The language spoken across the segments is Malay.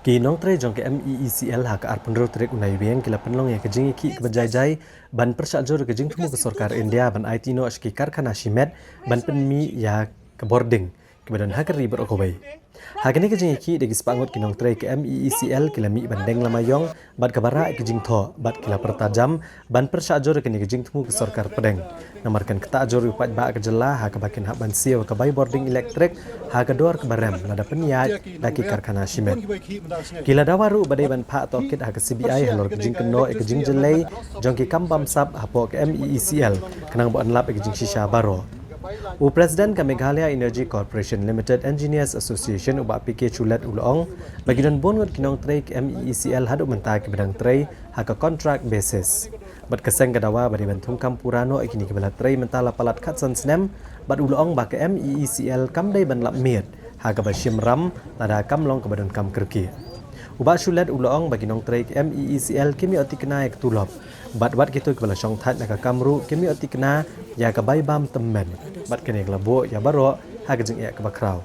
Ki Nongtrei jong ke MeECL ha ka arpunro trek unai weng kila penlong ya ke Iakhih ke bajai ban Pyrshah jor ke Jingthmu ke Sarkar India ban Aiti no aski Kharkhana Shimet ban penmi ya ke boarding ke badan hakari berokobai. Hakini ke Iakhih degi sepangot ki Nongtrei ke MeECL kila mi bandeng lamayong bat kabara ke Jingtho bat kila pertajam ban Pyrshah jor ke Jingthmu ke Sarkar Pedeng. Namarkan keta jor upat ba ke jela ha ke bakin hak ban siaw ke bai boarding elektrik ha ke dor ke barem nada peniat daki Kharkhana Shimet. Kila dawaru badai ban pak tokit ha ke CBI halor ke Jingkeno ke Jingjelei jongki kambam sab hapo ke MeECL kenang bo anlap ke Jingshisha baro. U Presiden ke Meghalaya Energy Corporation Limited Engineers Association uba PK Chulet ulong bagi don bongot ki Nongtrei ke MeECL hadu mentah ke bidang trei ha ke contract basis. Bat keseng ke dawa badai ban thungkam purano ikini ke bala trei mentala palat khatsan snem bat ulong ba ke MeECL kamdai ban lap miet ha ke bashim ram lada kamlong ke badan kam kerki. Uba Chulet ulong bagi Nongtrei ke MeECL kimi oti kena ek tulop. Bat gitu ke bala syong that nak kamru kimi oti kena ya ke bai bam temen. Bat kene ke labo ya baro ha ke jeng ya ke bakrau.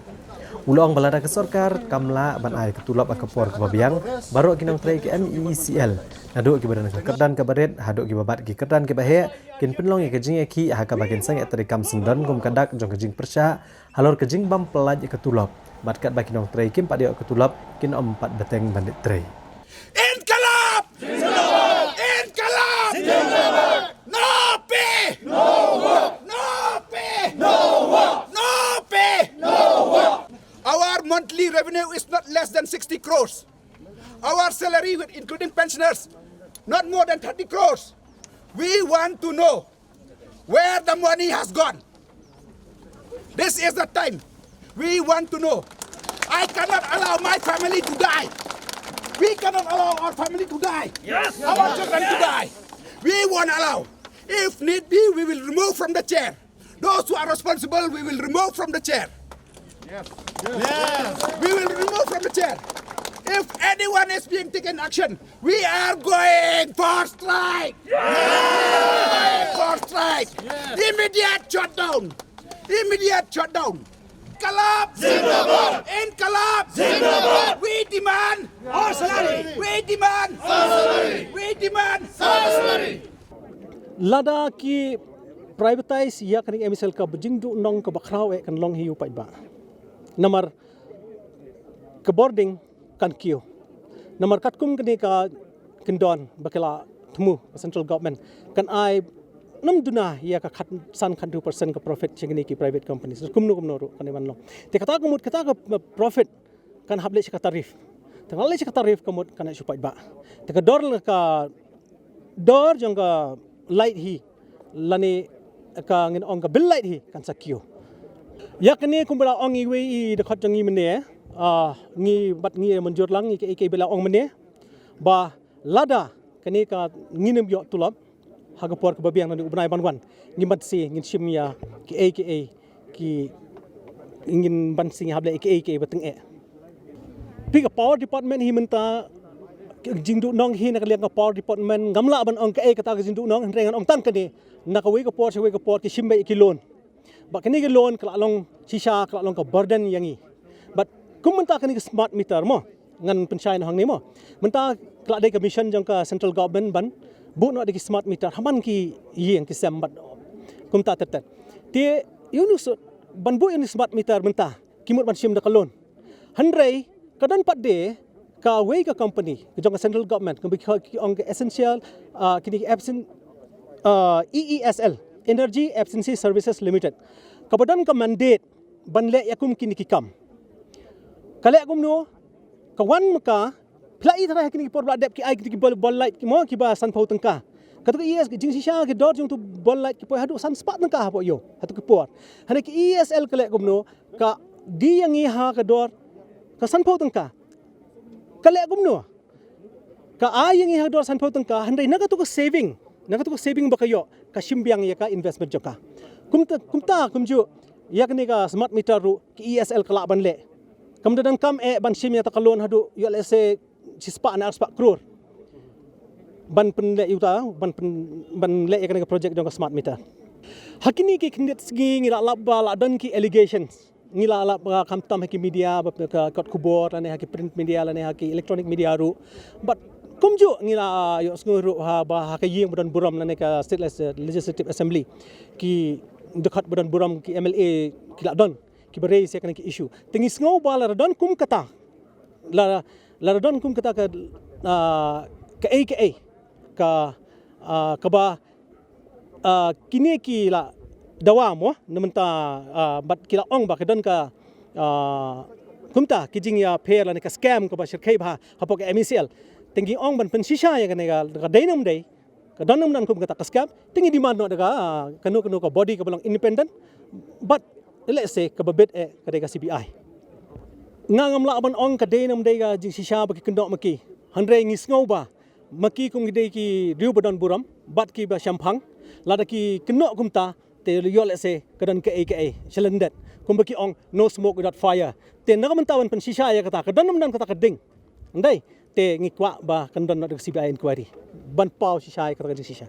Ulong balada ke Sarkar kamla ban ai ke tulop ke por ke babiang baro ki Nongtrei ke MeECL. Naduk ke badan ke kerdan ke baret haduk ke babat ke kerdan ke bahe kin penlong ke jeng Iakhih ha ke bagian sang etri kam sendan gum kadak jong ke jing Pyrshah halor ke jing bam pelaj ke tulop. Bat kat bagi Nongtrei kim pak dia ke tulop kin empat beteng bandit trei. Inqilab! Zindabad! Inqilab! Zindabad! No pay! No work! No pay! No work! No pay! No work! Our monthly revenue is not less than 60 crores. Our salary, including pensioners, not more than 30 crores. We want to know where the money has gone. This is the time. We want to know. I cannot allow my family to die. We cannot allow our family to die. Yes. Our children to die. We won't allow. If need be, we will remove from the chair. Those who are responsible, we will remove from the chair. Yes. Yes. We will remove from the chair. If anyone is being taken action, we are going for strike. Yes. For strike. Yes. Immediate shutdown. Immediate shutdown. Inqilab! Zindabad! Inqilab! Zindabad! We demand our salary! We demand our salary! We demand our salary! Lada ki privatize ya kan MeECL ka bejingdu nong ke bakrau kan long hiu pai ba. Namar ke boarding kan kio. Namar katkum kene ka kendon bakela temu central government kan ai nam duna ya ka khat san khat 2% ka profit chingni ki private companies kumno ro kan man long te kata kumut kata ka profit kan hable ka tarif tangal le ka tarif kumut kan supai ba te ka dor jong ka light hi lani ka ngin ong ka bill light hi kan sakio ya kene kumbala ong i we de khat jangi mene ngi bat ngi manjur lang ngi ke bela ong mene ba lada kene ka nginem yo tulap haga por ke babiang nani ubnai banwan ngimat si ngin shimya ki aka ki ingin bansi hable aka bateng pick a power department hi menta jingdu nong hi nak liang ka power department ngamla ban ong ka kata jingdu nong rengan ong tan kani nakawi ka por ki shimbe ki loan ba kani ki loan kala long shisha kala long ka burden yangi but kum menta kani ka smart meter mo ngan pensyai hang ni mo menta kala de commission jong ka central government ban bu no de smart meter haman ki yeng ki sembat kum ta tet ti yunus ban bu in smart meter menta kimut ban sim da kalon handrai kadan pat de ka way ka company jong central government kum ki ong essential kini absent EESL Energy Efficiency Services Limited kabadan ka mandate ban le yakum kini ki kam kale akum no kawan maka plai thara kini por dep ki ai ki ball light ki mo ki ba san phau tangka katu ES jing sisha ki dor jung tu ball light ki po hadu san spat tangka ha po yo hatu ki por hane ki ESL kale gumno ka di yang i ha ka dor ka san phau tangka kale gumno ka ai yang i ha dor san phau tangka handai naga tu ka saving ba kayo ka shimbiang ya ka investment joka kumju yak ni ka smart meter ru ki ESL kala ban le kamdadan kam ban sim ya ta kalon hadu yo let's say sispa na spa crore ban pen le yuta ban le ka project jong smart meter hakini ki kindet sgi ngi la ba la dan ki allegations ngila ala kamtam haki media kat kubor lane haki print media lane haki electronic media ru but kumju ngila yo nguru ha ba haki yeng budan buram lane ka state legislative assembly ki dekat budan buram ki MLA ki la don ki bere se kan ki issue tingis ngau ba la don kum kata la don kum kata ka ka ba kini ki la dawa mo namenta bat kila ong ba kedon ka kumta kijing ya pair la ne ka scam ka ba shirkai ba hapok MeECL tinggi ong ban pensisha ya ka dainam dai ka donam nan kum kata ka scam tinggi demand no daga kanu ka body ka balang independent but let's say ka babet ka daga CBI ngangam la ban ong ka dainam dai ga jing shisha ba ki kendok maki handre ngis ngau ba maki kum gidei ki riu badon buram bat ki ba shampang lada ki kenok kumta te yo let's say kadan ka shalendet kumbaki ong no smoke without fire te nagamantawan pan shisha ya kata kadan kata kading ndai te ngikwa ba kandan na CBI inquiry ban pau shisha ya kata shisha